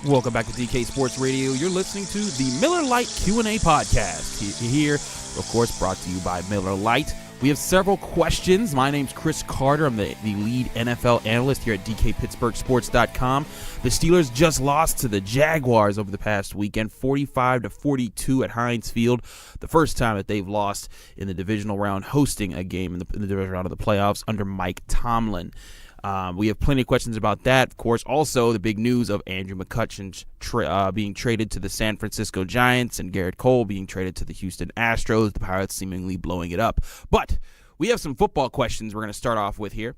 Welcome back to DK Sports Radio. You're listening to the Miller Lite Q&A podcast. Here, of course, brought to you by Miller Lite. We have several questions. My name's Chris Carter. I'm the lead NFL analyst here at DKPittsburghSports.com. The Steelers just lost to the Jaguars over the past weekend, 45-42 at Heinz Field. The first time that they've lost in the divisional round, hosting a game in the divisional round of the playoffs under Mike Tomlin. We have plenty of questions about that. Of course, also the big news of Andrew McCutcheon being traded to the San Francisco Giants and Garrett Cole being traded to the Houston Astros, the Pirates seemingly blowing it up. But we have some football questions we're going to start off with here.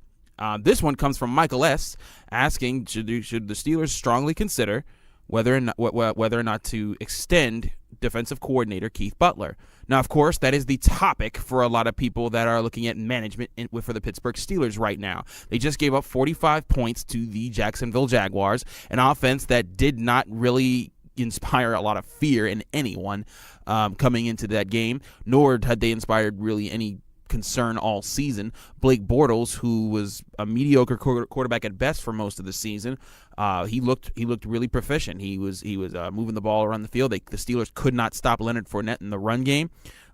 This one comes from Michael S. asking, should the Steelers strongly consider whether or not to extend defensive coordinator Keith Butler? Now, of course, that is the topic for a lot of people that are looking at management for the Pittsburgh Steelers right now. They just gave up 45 points to the Jacksonville Jaguars, an offense that did not really inspire a lot of fear in anyone coming into that game, nor had they inspired really any concern all season. Blake Bortles, who was a mediocre quarterback at best for most of the season, he looked really proficient. He was moving the ball around the field. The Steelers could not stop Leonard Fournette in the run game,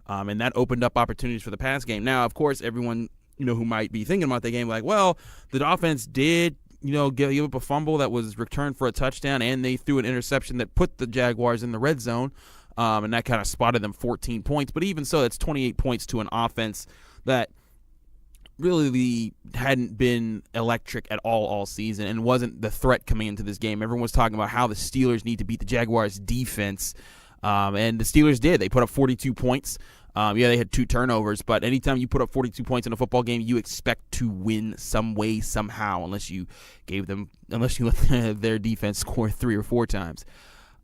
and that opened up opportunities for the pass game. Now, of course, everyone who might be thinking about the game like, well, the offense did give up a fumble that was returned for a touchdown, and they threw an interception that put the Jaguars in the red zone. And that kind of spotted them 14 points. But even so, that's 28 points to an offense that really hadn't been electric at all season and wasn't the threat coming into this game. Everyone was talking about how the Steelers need to beat the Jaguars' defense, and the Steelers did. They put up 42 points. They had 2 turnovers, but anytime you put up 42 points in a football game, you expect to win some way, somehow, unless you let their defense score 3 or 4 times.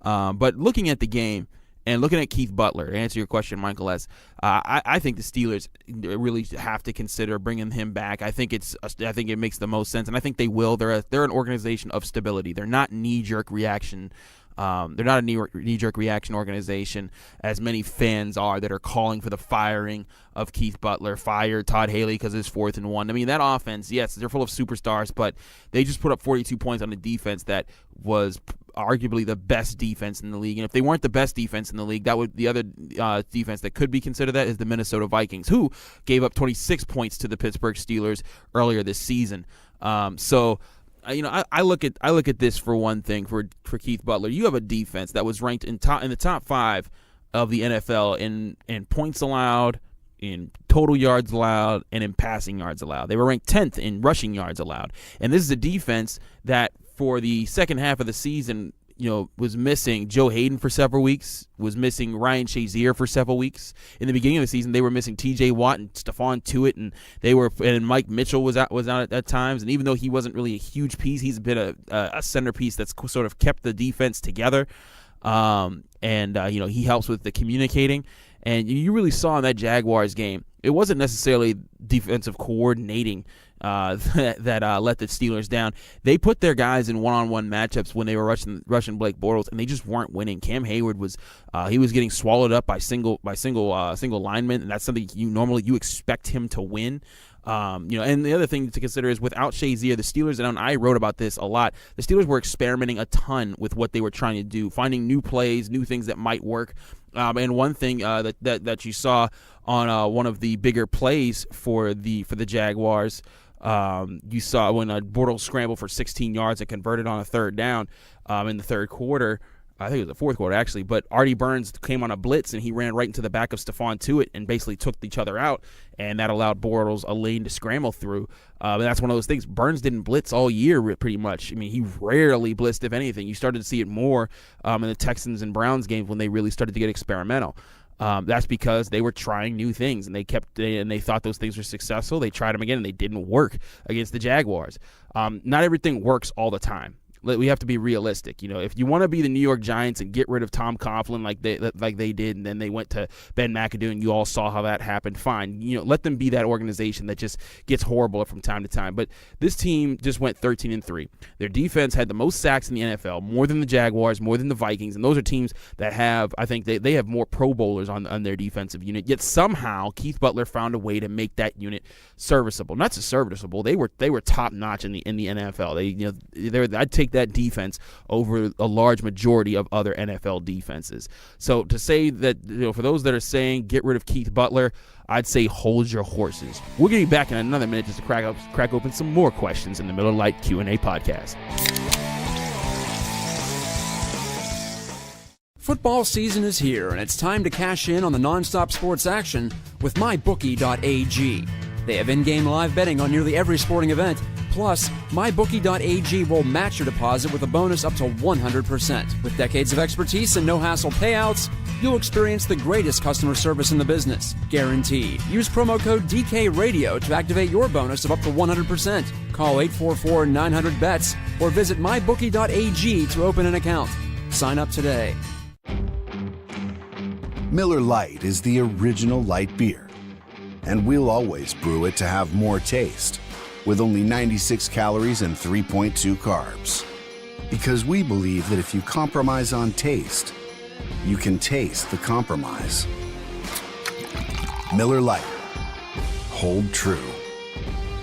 But looking at the game, and looking at Keith Butler, to answer your question, Michael S., I think the Steelers really have to consider bringing him back. I think it makes the most sense, and I think they will. They're an organization of stability. They're not knee-jerk reaction. They're not a knee-jerk reaction organization, as many fans are that are calling for the firing of Keith Butler, fire Todd Haley because it's 4th and 1. I mean, that offense, yes, they're full of superstars, but they just put up 42 points on a defense that was arguably the best defense in the league. And if they weren't the best defense in the league, that would the other defense that could be considered that is the Minnesota Vikings, who gave up 26 points to the Pittsburgh Steelers earlier this season. I look at this for one thing for Keith Butler. You have a defense that was ranked in the top 5 of the NFL in points allowed, in total yards allowed, and in passing yards allowed. They were ranked 10th in rushing yards allowed. And this is a defense that for the second half of the season, was missing Joe Hayden for several weeks, was missing Ryan Shazier for several weeks. In the beginning of the season, they were missing T.J. Watt and Stephon Tuitt, and Mike Mitchell was out at times. And even though he wasn't really a huge piece, he's been a centerpiece that's sort of kept the defense together. He helps with the communicating. And you really saw in that Jaguars game, it wasn't necessarily defensive coordinating that let the Steelers down. They put their guys in one-on-one matchups when they were rushing Blake Bortles, and they just weren't winning. Cam Hayward was getting swallowed up by single linemen, and that's something you expect him to win. And the other thing to consider is without Shazier, the Steelers, and I wrote about this a lot, the Steelers were experimenting a ton with what they were trying to do, finding new plays, new things that might work. And one thing that you saw on one of the bigger plays for the Jaguars, you saw when Bortles scrambled for 16 yards and converted on a 3rd down in the 3rd quarter. I think it was the 4th quarter, actually, but Artie Burns came on a blitz, and he ran right into the back of Stephon Tuitt and basically took each other out, and that allowed Bortles a lane to scramble through. And that's one of those things. Burns didn't blitz all year, pretty much. I mean, he rarely blitzed, if anything. You started to see it more in the Texans and Browns games when they really started to get experimental. That's because they were trying new things, and they thought those things were successful. They tried them again, and they didn't work against the Jaguars. Not everything works all the time. We have to be realistic. If you want to be the New York Giants and get rid of Tom Coughlin like they did, and then they went to Ben McAdoo, and you all saw how that happened, fine. Let them be that organization that just gets horrible from time to time. But this team just went 13-3. Their defense had the most sacks in the NFL, more than the Jaguars, more than the Vikings, and those are teams that have, I think they have more Pro Bowlers on their defensive unit. Yet somehow Keith Butler found a way to make that unit serviceable. Not just serviceable, they were top notch in the NFL. I'd take that defense over a large majority of other NFL defenses. So to say that, for those that are saying get rid of Keith Butler, I'd say hold your horses. We're going to be back in another minute just to crack open some more questions in the Miller Lite Q&A podcast. Football season is here, and it's time to cash in on the nonstop sports action with MyBookie.ag. They have in-game live betting on nearly every sporting event. Plus, MyBookie.ag will match your deposit with a bonus up to 100%. With decades of expertise and no-hassle payouts, you'll experience the greatest customer service in the business, guaranteed. Use promo code DKRadio to activate your bonus of up to 100%. Call 844-900-BETS or visit MyBookie.ag to open an account. Sign up today. Miller Lite is the original light beer, and we'll always brew it to have more taste, with only 96 calories and 3.2 carbs. Because we believe that if you compromise on taste, you can taste the compromise. Miller Lite. Hold true.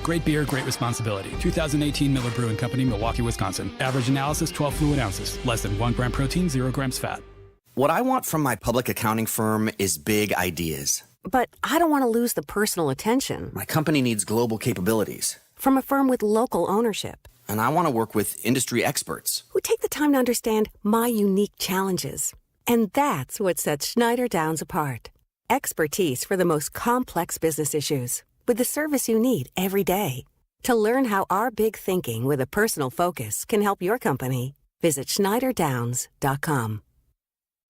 Great beer, great responsibility. 2018 Miller Brewing Company, Milwaukee, Wisconsin. Average analysis, 12 fluid ounces. Less than 1 gram protein, 0 grams fat. What I want from my public accounting firm is big ideas. But I don't want to lose the personal attention. My company needs global capabilities. From a firm with local ownership. And I want to work with industry experts. Who take the time to understand my unique challenges. And that's what sets Schneider Downs apart. Expertise for the most complex business issues. With the service you need every day. To learn how our big thinking with a personal focus can help your company, visit schneiderdowns.com.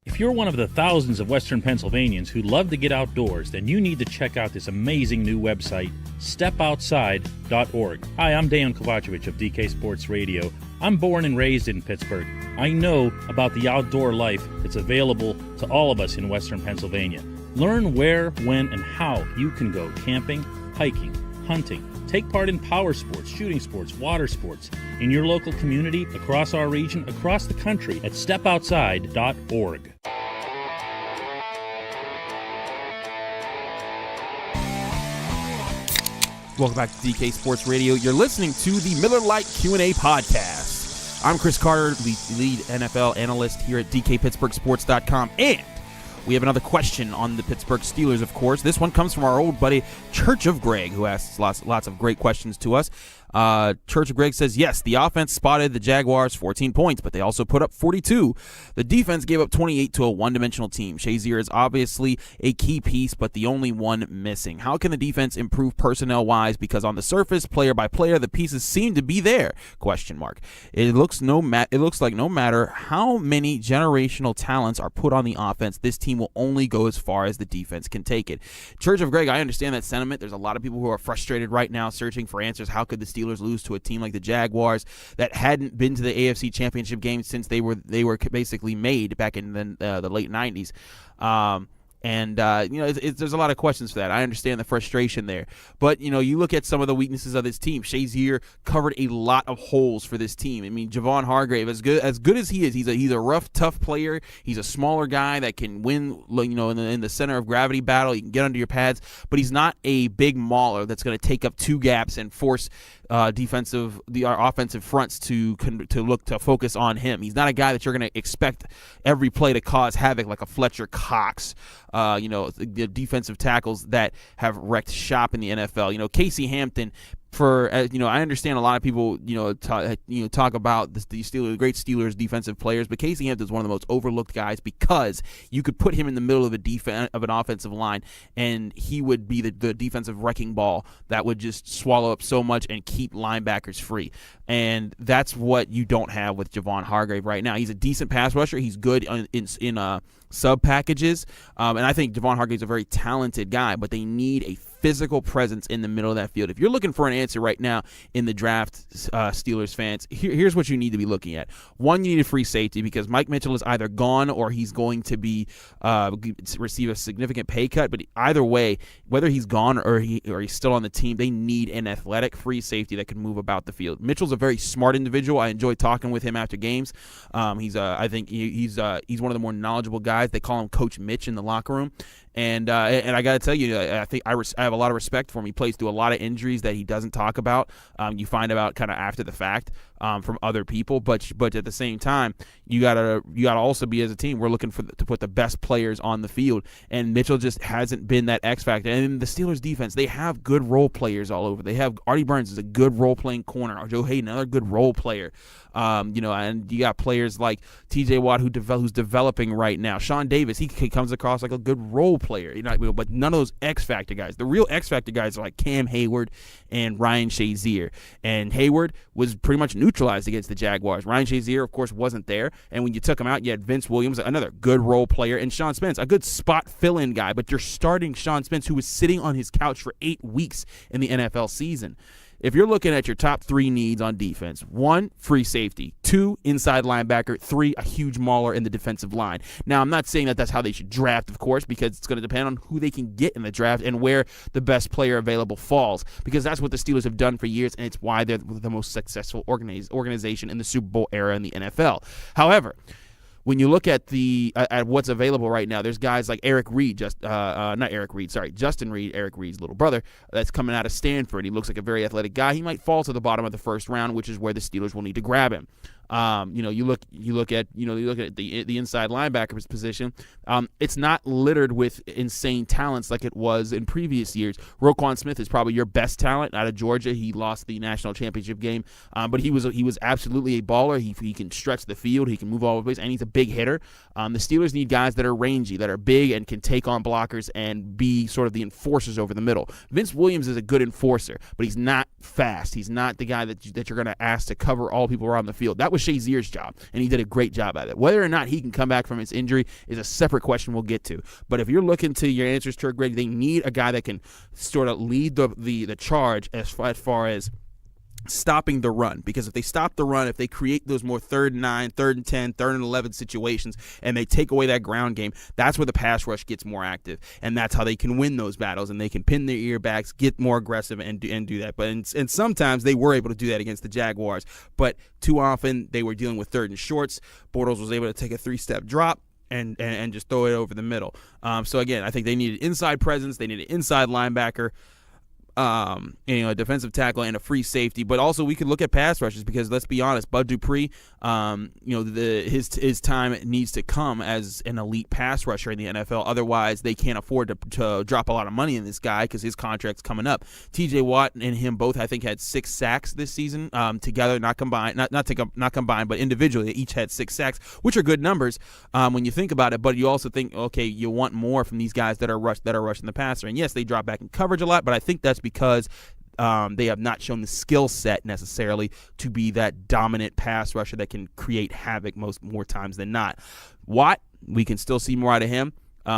If you're one of the thousands of Western Pennsylvanians who love to get outdoors, then you need to check out this amazing new website, stepoutside.org. Hi, I'm Dan Kovacevic of DK Sports Radio. I'm born and raised in Pittsburgh. I know about the outdoor life that's available to all of us in Western Pennsylvania. Learn where, when, and how you can go camping, hiking, hunting, take part in power sports, shooting sports, water sports in your local community, across our region, across the country at stepoutside.org. Welcome back to DK Sports Radio. You're listening to the Miller Lite Q&A podcast. I'm Chris Carter, lead NFL analyst here at DKPittsburghSports.com, and we have another question on the Pittsburgh Steelers, of course. This one comes from our old buddy, Church of Greg, who asks lots of great questions to us. Church of Greg says, yes, the offense spotted the Jaguars 14 points, but they also put up 42. The defense gave up 28 to a one-dimensional team. Shazier is obviously a key piece, but the only one missing. How can the defense improve personnel-wise? Because on the surface, player by player, the pieces seem to be there, ? It looks like no matter how many generational talents are put on the offense, this team will only go as far as the defense can take it. Church of Greg, I understand that sentiment. There's a lot of people who are frustrated right now searching for answers. How could the Steelers lose to a team like the Jaguars that hadn't been to the AFC Championship game since they were basically made back in the late 90s? There's a lot of questions for that. I understand the frustration there. But, you look at some of the weaknesses of this team. Shazier covered a lot of holes for this team. I mean, Javon Hargrave, as good as he is, he's a rough, tough player. He's a smaller guy that can win, in the center of gravity battle. He can get under your pads. But he's not a big mauler that's going to take up two gaps and force our offensive fronts to look to focus on him. He's not a guy that you're going to expect every play to cause havoc like a Fletcher Cox. The defensive tackles that have wrecked shop in the NFL. Casey Hampton, I understand a lot of people, talk about the great Steelers defensive players, but Casey Hampton is one of the most overlooked guys because you could put him in the middle of an offensive line, and he would be the defensive wrecking ball that would just swallow up so much and keep linebackers free. And that's what you don't have with Javon Hargrave right now. He's a decent pass rusher. He's good in sub packages, and I think Javon Hargrave is a very talented guy, but they need a physical presence in the middle of that field. If you're looking for an answer right now in the draft, Steelers fans, here's what you need to be looking at. One, you need a free safety because Mike Mitchell is either gone or he's going to be receive a significant pay cut. But either way, whether he's gone or he's still on the team, they need an athletic free safety that can move about the field. Mitchell's a very smart individual. I enjoy talking with him after games. I think he's one of the more knowledgeable guys. They call him Coach Mitch in the locker room. And I got to tell you, I think I have a lot of respect for him. He plays through a lot of injuries that he doesn't talk about. You find out kind of after the fact. from other people. But at the same time, you gotta also be, as a team, we're looking to put the best players on the field, and Mitchell just hasn't been that X factor. And the Steelers defense, they have good role players all over. They have Artie Burns is a good role playing corner. Joe Hayden, another good role player. And you got players like T.J. Watt who's developing right now. Sean Davis, he comes across like a good role player, but none of those X factor guys. The real X factor guys are like Cam Hayward and Ryan Shazier. And Hayward was pretty much neutralized against the Jaguars. Ryan Shazier, of course, wasn't there. And when you took him out, you had Vince Williams, another good role player, and Sean Spence, a good spot fill-in guy. But you're starting Sean Spence, who was sitting on his couch for 8 weeks in the NFL season. If you're looking at your top 3 needs on defense, 1, free safety, 2, inside linebacker, 3, a huge mauler in the defensive line. Now, I'm not saying that that's how they should draft, of course, because it's going to depend on who they can get in the draft and where the best player available falls, because that's what the Steelers have done for years, and it's why they're the most successful organization in the Super Bowl era in the NFL. However, when you look at at what's available right now, there's guys like Justin Reed, Eric Reed's little brother, that's coming out of Stanford. He looks like a very athletic guy. He might fall to the bottom of the first round, which is where the Steelers will need to grab him. You look at the inside linebacker position. It's not littered with insane talents like it was in previous years. Roquan Smith is probably your best talent out of Georgia. He lost the national championship game, but he was absolutely a baller. He can stretch the field. He can move all over the place, and he's a big hitter. The Steelers need guys that are rangy, that are big, and can take on blockers and be sort of the enforcers over the middle. Vince Williams is a good enforcer, but he's not fast. He's not the guy that you're going to ask to cover all people around the field. That was Shazier's job, and he did a great job at it. Whether or not he can come back from his injury is a separate question we'll get to. But if you're looking to your answers, Turk Greg, they need a guy that can sort of lead the charge as far as stopping the run, because if they stop the run, if they create those more 3rd and 9, 3rd and 10, 3rd and 11 situations, and they take away that ground game, that's where the pass rush gets more active, and that's how they can win those battles, and they can pin their ear backs, get more aggressive, and do that. But and sometimes they were able to do that against the Jaguars, but too often they were dealing with 3rd and shorts. Bortles was able to take a 3-step drop and just throw it over the middle. So again, I think they needed inside presence, they needed inside linebacker, a defensive tackle and a free safety, but also we could look at pass rushes, because let's be honest, Bud Dupree, his time needs to come as an elite pass rusher in the NFL. Otherwise, they can't afford to drop a lot of money in this guy, because his contract's coming up. T.J. Watt and him both, I think, had 6 sacks this season together, not combined, not combined, but individually. They each had 6 sacks, which are good numbers when you think about it. But you also think, okay, you want more from these guys that are rushing the passer. And yes, they drop back in coverage a lot, but I think that's because they have not shown the skill set necessarily to be that dominant pass rusher that can create havoc more times than not. Watt, we can still see more out of him.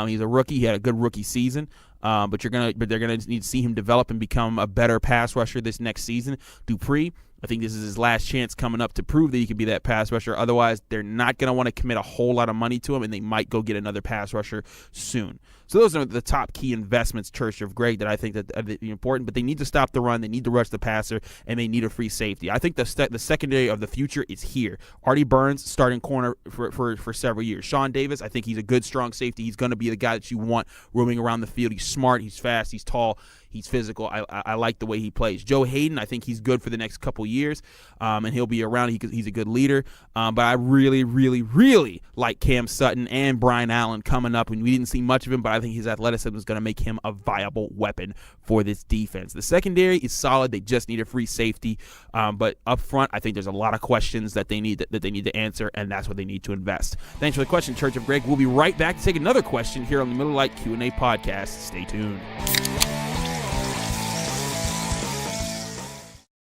He's a rookie. He had a good rookie season. But they're gonna need to see him develop and become a better pass rusher this next season. Dupree, I think this is his last chance coming up to prove that he can be that pass rusher. Otherwise, they're not going to want to commit a whole lot of money to him, and they might go get another pass rusher soon. So those are the top key investments, Church of Greg, that I think that are important. But they need to stop the run, they need to rush the passer, and they need a free safety. I think the secondary of the future is here. Artie Burns, starting corner for several years. Sean Davis, I think he's a good, strong safety. He's going to be the guy that you want roaming around the field. He's smart, he's fast, he's tall, he's physical. I like the way he plays. Joe Hayden, I think he's good for the next couple years, and he'll be around. He's a good leader. But I really, really, really like Cam Sutton and Brian Allen coming up. And we didn't see much of him, but I think his athleticism is going to make him a viable weapon for this defense. The secondary is solid. They just need a free safety. But up front, I think there's a lot of questions that they need to answer, and that's what they need to invest. Thanks for the question, Church of Greg. We'll be right back to take another question here on the Miller Lite Q&A podcast. Stay tuned.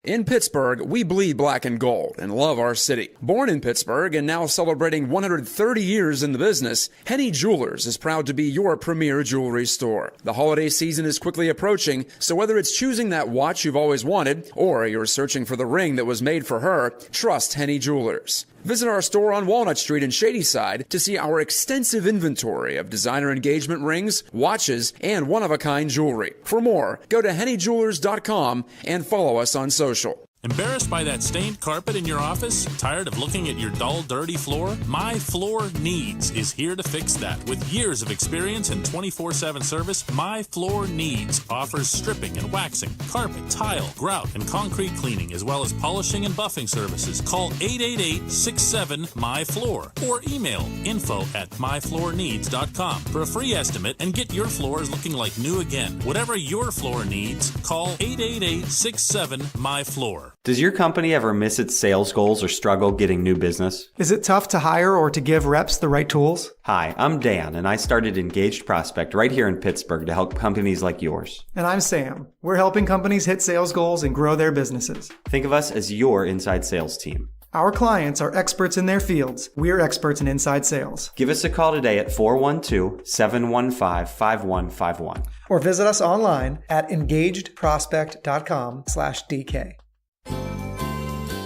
In Pittsburgh, we bleed black and gold and love our city. Born in Pittsburgh and now celebrating 130 years in the business, Henny Jewelers is proud to be your premier jewelry store. The holiday season is quickly approaching, so whether it's choosing that watch you've always wanted or you're searching for the ring that was made for her, trust Henny Jewelers. Visit our store on Walnut Street in Shadyside to see our extensive inventory of designer engagement rings, watches, and one-of-a-kind jewelry. For more, go to hennyjewelers.com and follow us on social. Embarrassed by that stained carpet in your office? Tired of looking at your dull, dirty floor? My Floor Needs is here to fix that. With years of experience and 24/7 service, My Floor Needs offers stripping and waxing, carpet, tile, grout, and concrete cleaning, as well as polishing and buffing services. Call 888-67-MY-FLOOR or email info@myfloorneeds.com for a free estimate and get your floors looking like new again. Whatever your floor needs, call 888-67-MY-FLOOR. Does your company ever miss its sales goals or struggle getting new business? Is it tough to hire or to give reps the right tools? Hi, I'm Dan, and I started Engaged Prospect right here in Pittsburgh to help companies like yours. And I'm Sam. We're helping companies hit sales goals and grow their businesses. Think of us as your inside sales team. Our clients are experts in their fields. We're experts in inside sales. Give us a call today at 412-715-5151. Or visit us online at engagedprospect.com/DK.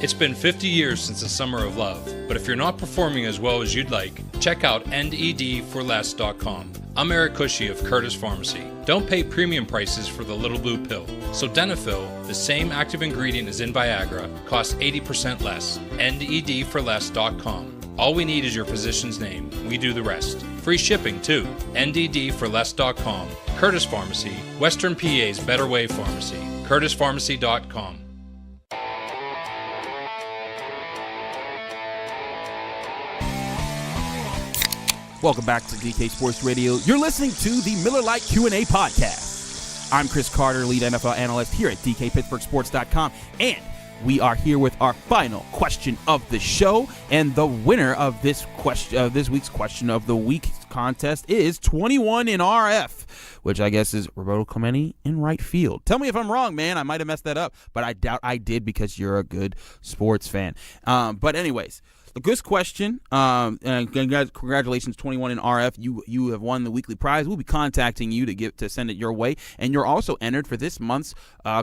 It's been 50 years since the Summer of Love, but if you're not performing as well as you'd like, check out NEDforless.com. I'm Eric Cushy of Curtis Pharmacy. Don't pay premium prices for the little blue pill. So Denafil, the same active ingredient as in Viagra, costs 80% less. NEDforless.com. All we need is your physician's name. We do the rest. Free shipping, too. NDDforless.com. Curtis Pharmacy, Western PA's Better Way Pharmacy. CurtisPharmacy.com. Welcome back to DK Sports Radio. You're listening to the Miller Lite Q&A podcast. I'm Chris Carter, lead NFL analyst here at DKPittsburghSports.com, and we are here with our final question of the show. And the winner of this week's question of the week contest is 21 in RF, which I guess is Roberto Clemente in right field. Tell me if I'm wrong, man. I might have messed that up, but I doubt I did because you're a good sports fan. But anyways, a good question. And congratulations, 21 in RF. You have won the weekly prize. We'll be contacting you to send it your way. And you're also entered for this month's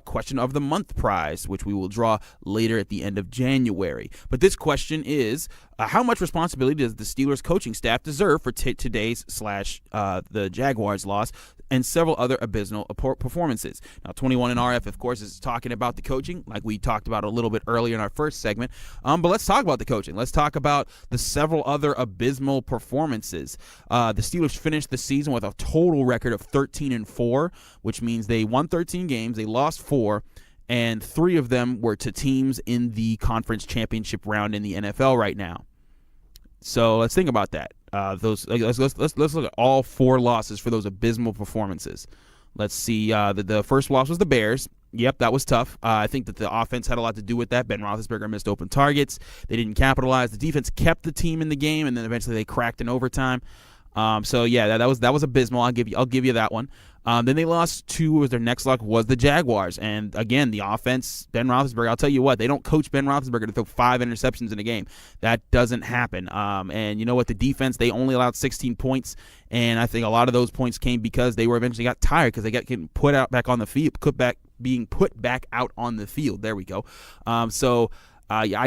question of the month prize, which we will draw later at the end of January. But this question is, how much responsibility does the Steelers coaching staff deserve for today's the Jaguars loss and several other abysmal performances? Now, 21 in RF, of course, is talking about the coaching, like we talked about a little bit earlier in our first segment. But let's talk about the coaching. Let's talk about the several other abysmal performances. The Steelers finished the season with a total record of 13-4, which means they won 13 games, they lost 4, and 3 of them were to teams in the conference championship round in the NFL right now. So let's think about that. Let's look at all 4 losses for those abysmal performances. Let's see. The first loss was the Bears. Yep, that was tough. I think that the offense had a lot to do with that. Ben Roethlisberger missed open targets. They didn't capitalize. The defense kept the team in the game, and then eventually they cracked in overtime. So yeah, that was abysmal. I'll give you that one. Then they lost 2. Was their next loss was the Jaguars, and again the offense. Ben Roethlisberger. I'll tell you what, they don't coach Ben Roethlisberger to throw 5 interceptions in a game. That doesn't happen. And you know what, the defense, they only allowed 16 points, and I think a lot of those points came because they eventually got tired because they got getting put out back on the field, being put back out on the field. There we go. I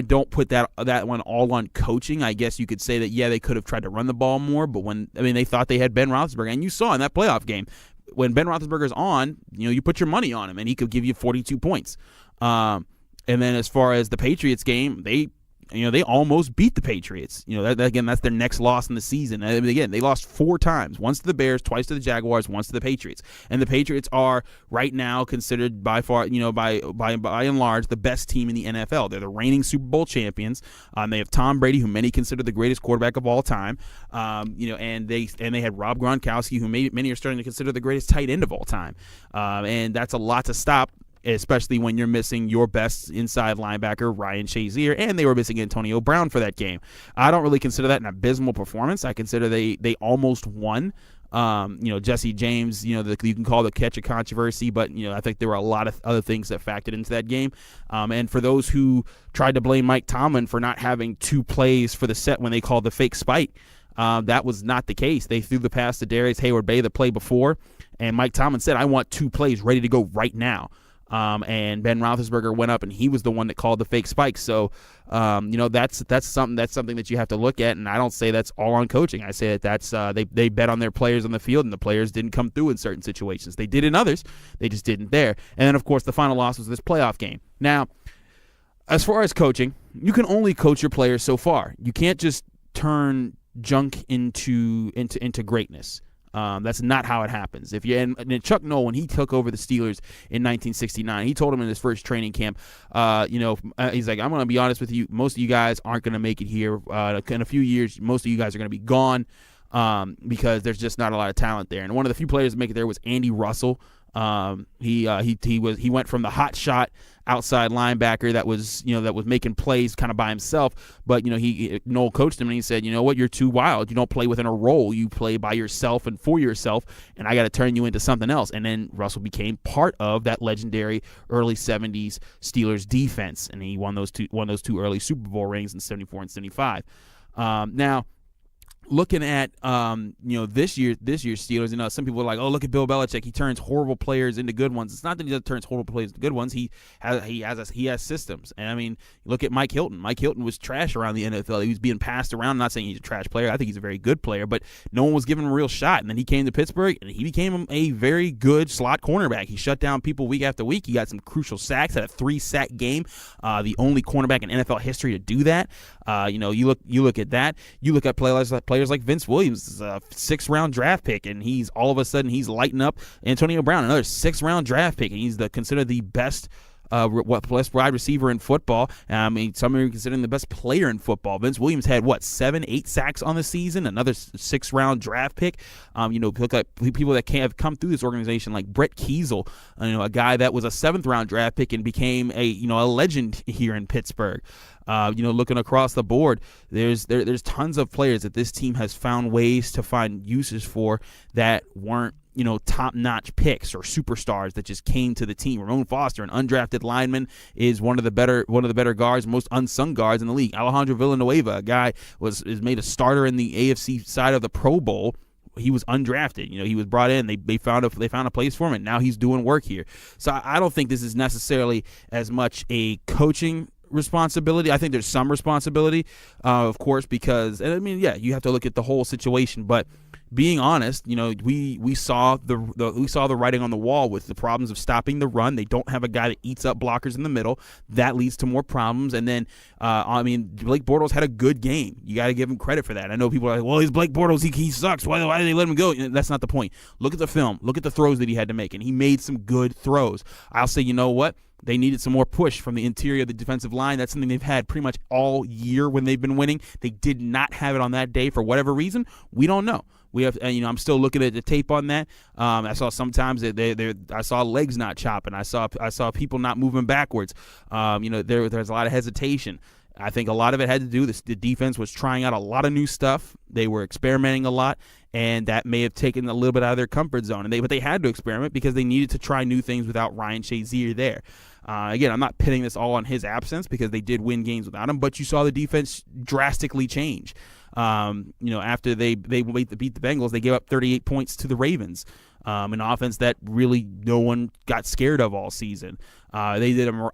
don't put that one all on coaching. I guess you could say that, yeah, they could have tried to run the ball more, but they thought they had Ben Roethlisberger, and you saw in that playoff game, when Ben Roethlisberger's on, you put your money on him, and he could give you 42 points. And then as far as the Patriots game, they almost beat the Patriots. That's their next loss in the season. And again, they lost 4 times, once to the Bears, twice to the Jaguars, once to the Patriots. And the Patriots are right now considered by far, by and large, the best team in the NFL. They're the reigning Super Bowl champions. They have Tom Brady, who many consider the greatest quarterback of all time. And they had Rob Gronkowski, who many are starting to consider the greatest tight end of all time. And that's a lot to stop, especially when you're missing your best inside linebacker, Ryan Shazier, and they were missing Antonio Brown for that game. I don't really consider that an abysmal performance. I consider they almost won. Jesse James, you can call the catch a controversy, but, I think there were a lot of other things that factored into that game. And for those who tried to blame Mike Tomlin for not having 2 plays for the set when they called the fake spike, that was not the case. They threw the pass to Darius Hayward-Bay the play before, and Mike Tomlin said, I want 2 plays ready to go right now. And Ben Roethlisberger went up, and he was the one that called the fake spike. So, that's something that you have to look at. And I don't say that's all on coaching. I say that that's they bet on their players on the field, and the players didn't come through in certain situations. They did in others, they just didn't there. And then, of course, the final loss was this playoff game. Now, as far as coaching, you can only coach your players so far. You can't just turn junk into greatness. That's not how it happens. And Chuck Noll, when he took over the Steelers in 1969, he told him in his first training camp, he's like, I'm going to be honest with you, most of you guys aren't going to make it here. In a few years, most of you guys are going to be gone because there's just not a lot of talent there. And one of the few players to make it there was Andy Russell. He went from the hot shot outside linebacker that was making plays kind of by himself, but Noel coached him and he said, you know what, you're too wild. You don't play within a role. You play by yourself and for yourself, and I got to turn you into something else. And then Russell became part of that legendary early 70s Steelers defense, and he won those two early Super Bowl rings in 74 and 75. Now, looking at this year's Steelers, some people are like, oh, look at Bill Belichick, he turns horrible players into good ones. It's not that he turns horrible players into good ones. He has systems. And I mean, look at Mike Hilton. Mike Hilton was trash around the NFL. He was being passed around. I'm not saying he's a trash player. I think he's a very good player, but no one was giving him a real shot. And then he came to Pittsburgh and he became a very good slot cornerback. He shut down people week after week. He got some crucial sacks, had a 3-sack game, the only cornerback in NFL history to do that. You look at that. You look at players like Vince Williams, a 6th-round draft pick, and he's all of a sudden he's lighting up. Antonio Brown, another 6th-round draft pick, and he's considered the best wide receiver in football. I mean, some are considering the best player in football. Vince Williams had 7-8 sacks on the season, another 6th-round draft pick. Look at people that have come through this organization like Brett Kiesel, a guy that was a 7th-round draft pick and became a legend here in Pittsburgh. Looking across the board, there's tons of players that this team has found ways to find uses for that weren't top-notch picks or superstars that just came to the team. Ramon Foster, an undrafted lineman, is one of the better guards, most unsung guards in the league. Alejandro Villanueva, a guy is made a starter in the AFC side of the Pro Bowl. He was undrafted. He was brought in. They found a place for him, and now he's doing work here. So I don't think this is necessarily as much a coaching responsibility. I think there's some responsibility, of course, because, and I mean, yeah, you have to look at the whole situation. But being honest, we saw the writing on the wall with the problems of stopping the run. They don't have a guy that eats up blockers in the middle. That leads to more problems. And then, Blake Bortles had a good game. You got to give him credit for that. I know people are like, well, he's Blake Bortles. He sucks. Why did they let him go? That's not the point. Look at the film. Look at the throws that he had to make, and he made some good throws. I'll say, you know what? They needed some more push from the interior of the defensive line. That's something they've had pretty much all year when they've been winning. They did not have it on that day for whatever reason. We don't know. We have, I'm still looking at the tape on that. I saw sometimes I saw legs not chopping. I saw people not moving backwards. There's a lot of hesitation. I think a lot of it had to do with the defense was trying out a lot of new stuff. They were experimenting a lot, and that may have taken a little bit out of their comfort zone. But they had to experiment because they needed to try new things without Ryan Shazier there. Again, I'm not pitting this all on his absence because they did win games without him, but you saw the defense drastically change. After they beat the Bengals, they gave up 38 points to the Ravens. An offense that really no one got scared of all season. I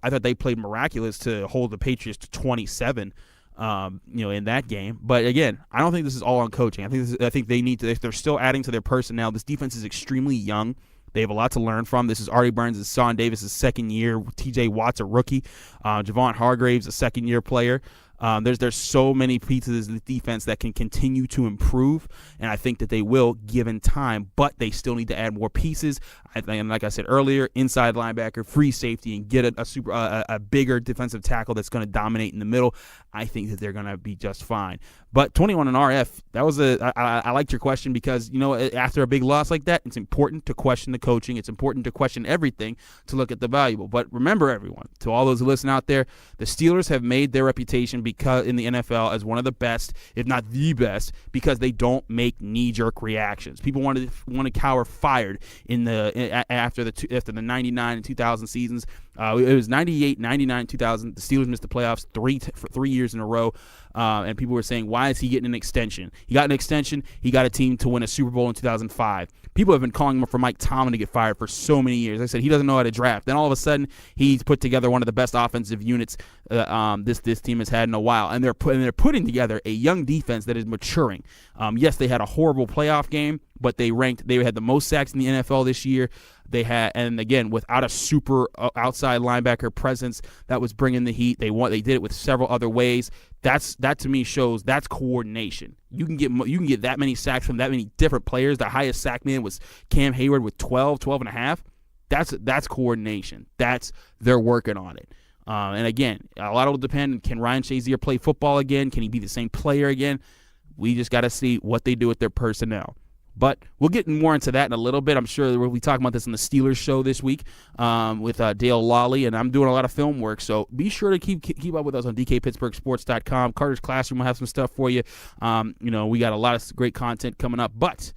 thought they played miraculous to hold the Patriots to 27. In that game. But again, I don't think this is all on coaching. I think they need to. They're still adding to their personnel. This defense is extremely young. They have a lot to learn from. This is Artie Burns and Sean Davis' second year. T.J. Watt's a rookie. Javon Hargrave's a second-year player. There's so many pieces of the defense that can continue to improve, and I think that they will given time, but they still need to add more pieces. And like I said earlier, inside linebacker, free safety, and get a bigger defensive tackle that's going to dominate in the middle. I think that they're going to be just fine. But 21 and RF, that was I liked your question because, after a big loss like that, it's important to question the coaching. It's important to question everything to look at the valuable. But remember, everyone, to all those who listen out there, the Steelers have made their reputation because in the NFL as one of the best, if not the best, because they don't make knee-jerk reactions. People wanted Cowher fired after the 99 and 2000 seasons. It was 98, 99, 2000. The Steelers missed the playoffs for 3 years in a row. And people were saying, why is he getting an extension? He got an extension. He got a team to win a Super Bowl in 2005. People have been calling him for Mike Tomlin to get fired for so many years. I said he doesn't know how to draft. Then all of a sudden, he's put together one of the best offensive units this team has had in a while. And they're putting together a young defense that is maturing. Yes, they had a horrible playoff game, but they had the most sacks in the NFL this year. they had, and again, without a super outside linebacker presence that was bringing the heat, they did it with several other ways. That to me shows that's coordination. You can get that many sacks from that many different players. The highest sack man was Cam Hayward with 12 and a half. That's coordination. They're working on it. And again, a lot will depend. Can Ryan Shazier play football again? Can he be the same player again? We just got to see what they do with their personnel. But we'll get more into that in a little bit. I'm sure we'll be talking about this on the Steelers show this week with Dale Lawley, and I'm doing a lot of film work. So be sure to keep up with us on DKPittsburghSports.com. Carter's Classroom will have some stuff for you. We got a lot of great content coming up. But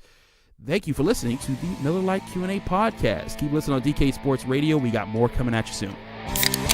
thank you for listening to the Miller Lite Q&A podcast. Keep listening on DK Sports Radio. We got more coming at you soon.